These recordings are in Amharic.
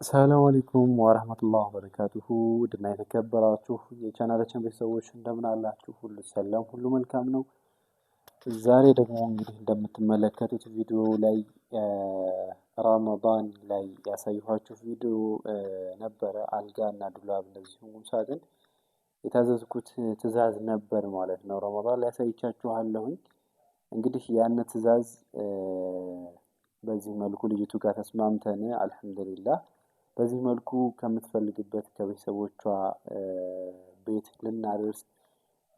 ሰላም አለይኩም ወራህመቱላሂ ወበረካቱሁ ውድና የተከበራችሁ የቻናላችን ቤተሰቦች እንደምን አላችሁ? ሁሉ ሰላም፣ ሁሉ መልካም ነው። ዛሬ ደግሞ እንግዲህ እንደምትመለከቱት ቪዲዮ ላይ ረመዳን ላይ ያሳየኋችሁ ቪዲዮ ነበረ። አልጋ እና ዱላብ እንደዚሁም ቁም ሳጥን የታዘዝኩት ትዕዛዝ ነበር ማለት ነው። ረመዳን ላይ ያሳይቻችኋለሁኝ። እንግዲህ ያን ትዕዛዝ በዚህ መልኩ ልጅቱ ጋር ተስማምተን አልሐምዱሊላህ በዚህ መልኩ ከምትፈልግበት ከቤተሰቦቿ ቤት ልናደርስ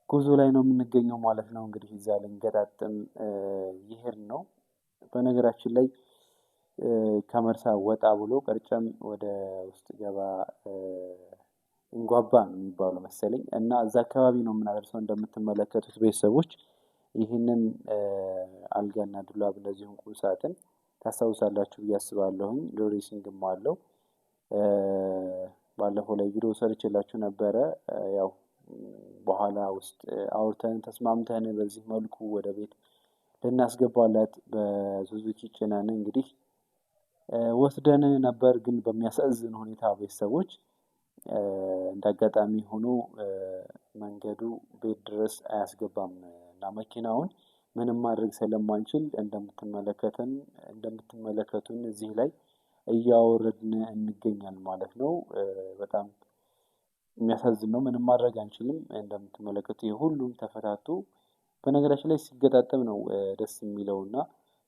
ጉዞ ላይ ነው የምንገኘው ማለት ነው። እንግዲህ እዛ ልንገጣጥም ይሄድ ነው። በነገራችን ላይ ከመርሳ ወጣ ብሎ ቀርጨም ወደ ውስጥ ገባ እንጓባ ነው የሚባለው መሰለኝ እና እዛ አካባቢ ነው የምናደርሰው። እንደምትመለከቱት ቤተሰቦች ይህንን አልጋና ዱላብ እንደዚሁም ቁም ሳጥን ታስታውሳላችሁ ብዬ አስባለሁኝ። ዶሬሲንግም አለው። ባለፈው ላይ ቪዲዮ ሰርችላችሁ ነበረ። ያው በኋላ ውስጥ አውርተን ተስማምተን በዚህ መልኩ ወደ ቤት ልናስገባላት በሱዙኪ ጭነን እንግዲህ ወስደን ነበር። ግን በሚያሳዝን ሁኔታ ቤተሰቦች እንዳጋጣሚ ሆኖ መንገዱ ቤት ድረስ አያስገባም እና መኪናውን ምንም ማድረግ ስለማንችል እንደምትመለከቱን እዚህ ላይ እያወረድን እንገኛለን ማለት ነው። በጣም የሚያሳዝን ነው። ምንም ማድረግ አንችልም። እንደምትመለከቱ የሁሉም ተፈታቱ። በነገራችን ላይ ሲገጣጠም ነው ደስ የሚለውና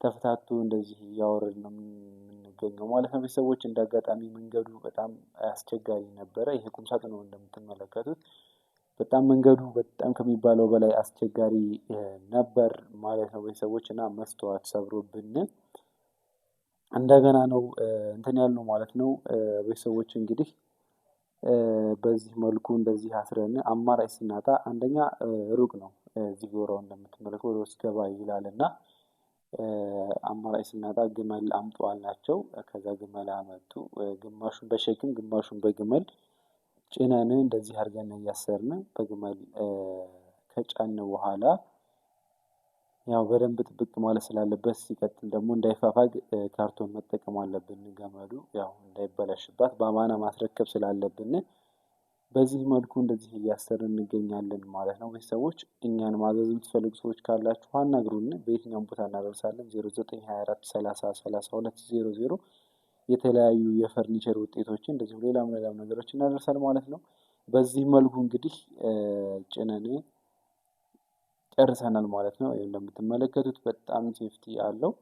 ተፈታቱ እንደዚህ እያወረድን ነው የምንገኘው ማለት ነው። ቤተሰቦች እንዳጋጣሚ መንገዱ በጣም አስቸጋሪ ነበረ። ይሄ ቁም ሳጥን ነው እንደምትመለከቱት። በጣም መንገዱ በጣም ከሚባለው በላይ አስቸጋሪ ነበር ማለት ነው ቤተሰቦች። እና መስተዋት ሰብሮብን እንደገና ነው እንትን ያልነው ማለት ነው። ቤተሰቦች እንግዲህ በዚህ መልኩ እንደዚህ አስረን አማራጭ ስናጣ አንደኛ ሩቅ ነው። እዚህ ጎራው እንደምትመለከቱ ወደ ውስጥ ገባ ይላል እና አማራጭ ስናጣ ግመል አምጡ አልናቸው። ከዛ ግመል አመጡ። ግማሹን በሸክም ግማሹን በግመል ጭነን እንደዚህ አድርገን እያሰርን በግመል ከጫን በኋላ ያው በደንብ ጥብቅ ማለት ስላለበት ሲቀጥል ደግሞ እንዳይፋፋግ ካርቶን መጠቀም አለብን። ገመዱ ያው እንዳይበላሽባት በአማና ማስረከብ ስላለብን በዚህ መልኩ እንደዚህ እያሰርን እንገኛለን ማለት ነው። ቤተሰቦች እኛን ማዘዝ የምትፈልጉ ሰዎች ካላችሁ አናግሩን። በየትኛውም ቦታ እናደርሳለን። 0924 30 32 00 የተለያዩ የፈርኒቸር ውጤቶችን እንደዚሁ ሌላም ነገሮች እናደርሳለን ማለት ነው። በዚህ መልኩ እንግዲህ ጭነን ጨርሰናል ማለት ነው። ይሄን እንደምትመለከቱት በጣም ሴፍቲ አለው።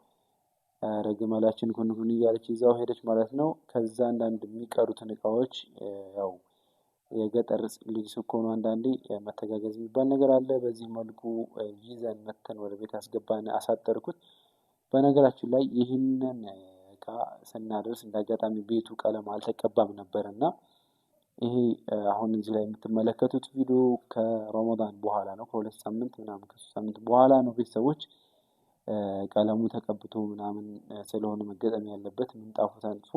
ግመላችን ኩን እያለች ይዛው ሄደች ማለት ነው። ከዛ አንዳንድ የሚቀሩትን እቃዎች ያው የገጠር ልጅ ስትሆኑ አንዳንዴ መተጋገዝ የሚባል ነገር አለ። በዚህ መልኩ ይዘን መተን ወደ ቤት አስገባን። አሳጠርኩት። በነገራችን ላይ ይህንን እቃ ስናደርስ እንዳጋጣሚ ቤቱ ቀለም አልተቀባም ነበር እና ይሄ አሁን እዚህ ላይ የምትመለከቱት ቪዲዮ ከረመዳን በኋላ ነው። ከ2 ሳምንት ምናምን ከ3 ሳምንት በኋላ ነው ቤተሰቦች ቀለሙ ተቀብቶ ምናምን ስለሆነ መገጠም ያለበት ምንጣፉ ተንጥፎ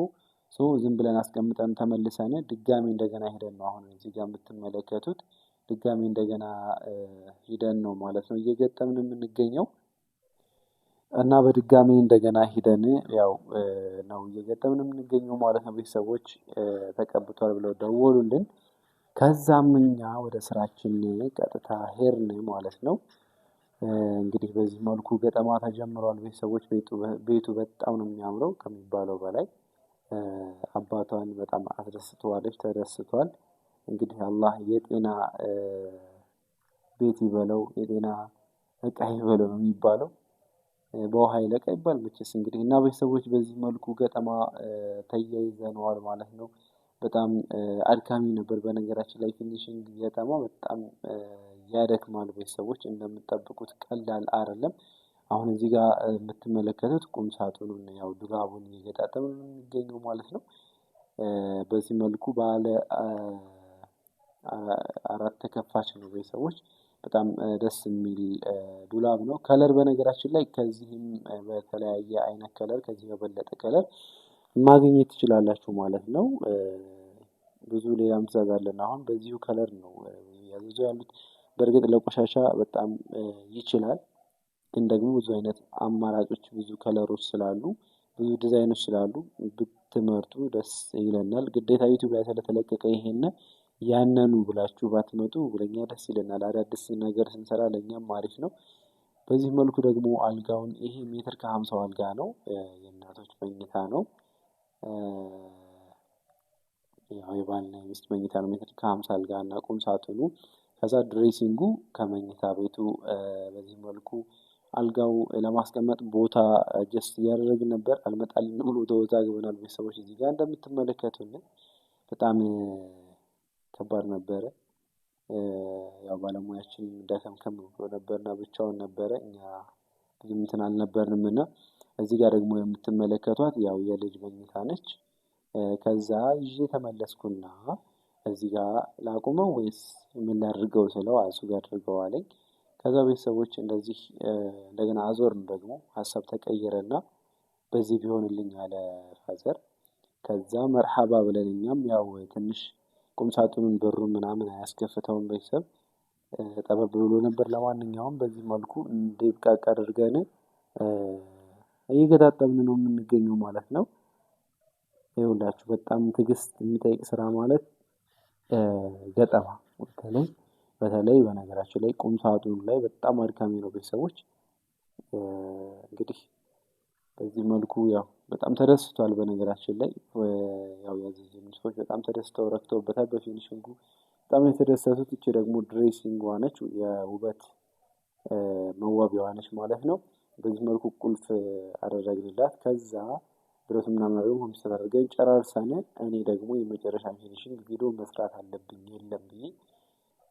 ዝም ብለን አስቀምጠን ተመልሰን ድጋሚ እንደገና ሄደን ነው አሁን እዚህ ጋር የምትመለከቱት ድጋሚ እንደገና ሂደን ነው ማለት ነው እየገጠምን የምንገኘው። እና በድጋሚ እንደገና ሂደን ያው ነው እየገጠምን የምንገኘው ማለት ነው። ቤተሰቦች ተቀብቷል ብለው ደወሉልን። ከዛም እኛ ወደ ስራችን ቀጥታ ሄድን ማለት ነው። እንግዲህ በዚህ መልኩ ገጠማ ተጀምሯል ቤተሰቦች። ቤቱ በጣም ነው የሚያምረው ከሚባለው በላይ። አባቷን በጣም አስደስተዋለች፣ ተደስቷል። እንግዲህ አላህ የጤና ቤት ይበለው፣ የጤና እቃ ይበለው ነው የሚባለው። በውሃ ይለቃ ይባል መቼስ እንግዲህ እና ቤተሰቦች በዚህ መልኩ ገጠማ ተያይዘነዋል ማለት ነው። በጣም አድካሚ ነበር። በነገራችን ላይ ፊኒሺንግ ገጠማ በጣም ያደክማል ቤተሰቦች። እንደምትጠብቁት ቀላል አይደለም። አሁን እዚህ ጋር የምትመለከቱት ቁም ሳጥኑን ያው ዱራቡን እየገጣጠምን ነው የሚገኘው ማለት ነው። በዚህ መልኩ ባለ 4 ተከፋች ነው ቤተሰቦች። በጣም ደስ የሚል ዱላብ ነው። ከለር በነገራችን ላይ ከዚህም በተለያየ አይነት ከለር ከዚህ በበለጠ ከለር ማግኘት ትችላላችሁ ማለት ነው። ብዙ ሌላም ትዕዛዝ አለን። አሁን በዚሁ ከለር ነው ያዘዙ ያሉት። በእርግጥ ለቆሻሻ በጣም ይችላል። ግን ደግሞ ብዙ አይነት አማራጮች ብዙ ከለሮች ስላሉ ብዙ ዲዛይኖች ስላሉ ብትመርጡ ደስ ይለናል። ግዴታ ዩቲዩብ ላይ ስለተለቀቀ ይሄን ያነኑ ብላችሁ ባትመጡ ለኛ ደስ ይለናል። አዳዲስ ነገር ስንሰራ ለኛም አሪፍ ነው። በዚህ መልኩ ደግሞ አልጋውን ይሄ ሜትር ከ50 አልጋ ነው። የእናቶች መኝታ ነው። ያው የባልና የሚስት መኝታ ነው። ሜትር ከ50 አልጋ እና ቁም ሳጥኑ ከዛ ድሬሲንጉ ከመኝታ ቤቱ በዚህ መልኩ አልጋው ለማስቀመጥ ቦታ ጀስት እያደረግን ነበር። አልመጣልን ብሎ ተወዛግበናል። ቤተሰቦች እዚህ ጋር እንደምትመለከቱልን በጣም ከባድ ነበረ። ያው ባለሙያችን ደከምከም ብሎ ነበርና ብቻውን ነበረ። እኛ ብዙም እንትን አልነበርንም እና እዚህ ጋር ደግሞ የምትመለከቷት ያው የልጅ መኝታ ነች። ከዛ ይዤ ተመለስኩና እዚህ ጋር ላቁመው ወይስ ምን ላድርገው ስለው እሱ ጋር አድርገው አለኝ። ከዛ ቤተሰቦች እንደዚህ እንደገና አዞርን ደግሞ ሀሳብ ተቀየረና በዚህ ቢሆንልኝ አለ ፋዘር። ከዛ መርሐባ ብለን እኛም ያው ትንሽ ቁም ሳጥኑን በሩን ምናምን አያስከፍተውም ቤተሰብ ጠበብ ብሎ ነበር። ለማንኛውም በዚህ መልኩ እንዲብቃቃ አድርገን እየገጣጠምን ነው የምንገኘው ማለት ነው። ይኸውላችሁ በጣም ትዕግስት የሚጠይቅ ስራ ማለት ገጠማ በተለይ በነገራችን ላይ ቁም ሳጥኑ ላይ በጣም አድካሚ ነው ቤተሰቦች። እንግዲህ በዚህ መልኩ ያው በጣም ተደስቷል። በነገራችን ላይ ያው ያዘዙን ሰዎች በጣም ተደስተው ረክተውበታል በፊኒሽንጉ በጣም የተደሰቱት። እቺ ደግሞ ድሬሲንጓ ነች፣ የውበት መዋቢያዋ ነች ማለት ነው። በዚህ መልኩ ቁልፍ አደረግንላት። ከዛ ብረቱ ምናምን አድርገን ኮምፒውተር አድርገን ጨራርሰን እኔ ደግሞ የመጨረሻ ፊኒሽንግ ቪዲዮ መስራት አለብኝ የለም ብዬ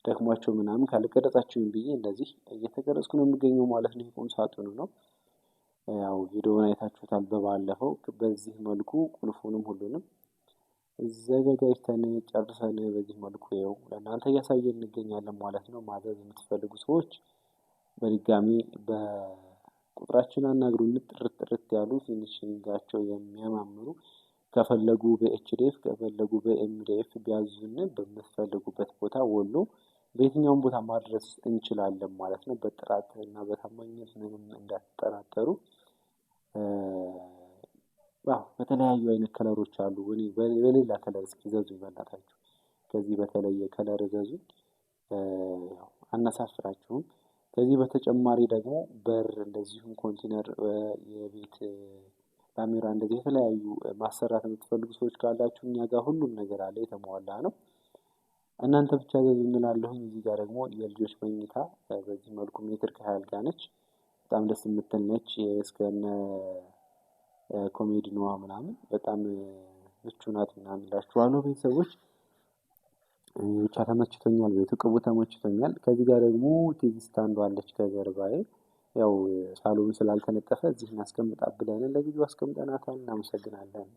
ደክሟቸው ምናምን ካልቀረጻችሁኝ ብዬ እንደዚህ እየተቀረጽኩ ነው የምገኘው ማለት ነው። ቁም ሳጥኑ ነው። ያው ቪዲዮውን አይታችሁታል በባለፈው። በዚህ መልኩ ቁልፉንም ሁሉንም ዘጋጅተን ጨርሰን በዚህ መልኩ ይኸው ለእናንተ እያሳየን እንገኛለን ማለት ነው። ማዘዝ የምትፈልጉ ሰዎች በድጋሚ በቁጥራችን አናግሩን። ጥርት ያሉ ፊኒሽንጋቸው የሚያማምሩ ከፈለጉ በኤችዲኤፍ ከፈለጉ በኤምዲኤፍ ቢያዙን በምትፈልጉበት ቦታ ወሎ በየትኛውም ቦታ ማድረስ እንችላለን ማለት ነው። በጥራት እና በታማኝነት ምንም እንዳትጠራጠሩ። በተለያዩ አይነት ከለሮች አሉ። በሌላ ከለር እስኪ ዘዙኝ በእናታችሁ። ከዚህ በተለየ ከለር ዘዙኝ፣ አናሳፍራችሁም። ከዚህ በተጨማሪ ደግሞ በር እንደዚሁም ኮንቲነር፣ የቤት ካሜራ እንደዚህ የተለያዩ ማሰራት የምትፈልጉ ሰዎች ካላችሁ እኛ ጋር ሁሉም ነገር አለ፣ የተሟላ ነው። እናንተ ብቻ ዘዙ እንላለሁኝ። እዚህ ጋር ደግሞ የልጆች መኝታ በዚህ መልኩ ሜትር ከ20 አልጋ ነች። በጣም ደስ የምትል ነች። እስከነ ኮሜዲኖዋ ምናምን በጣም ምቹ ናት ምናምን እላችኋለሁ ቤተሰቦች። ብቻ ተመችቶኛል፣ ቤቱ ቅቡ ተመችቶኛል። ከዚህ ጋር ደግሞ ቲቪ ስታንዷ አለች ከጀርባዬ። ያው ሳሎኑ ስላልተነጠፈ እዚህ እናስቀምጣ ብለን ለጊዜው አስቀምጠናታል። እናመሰግናለን።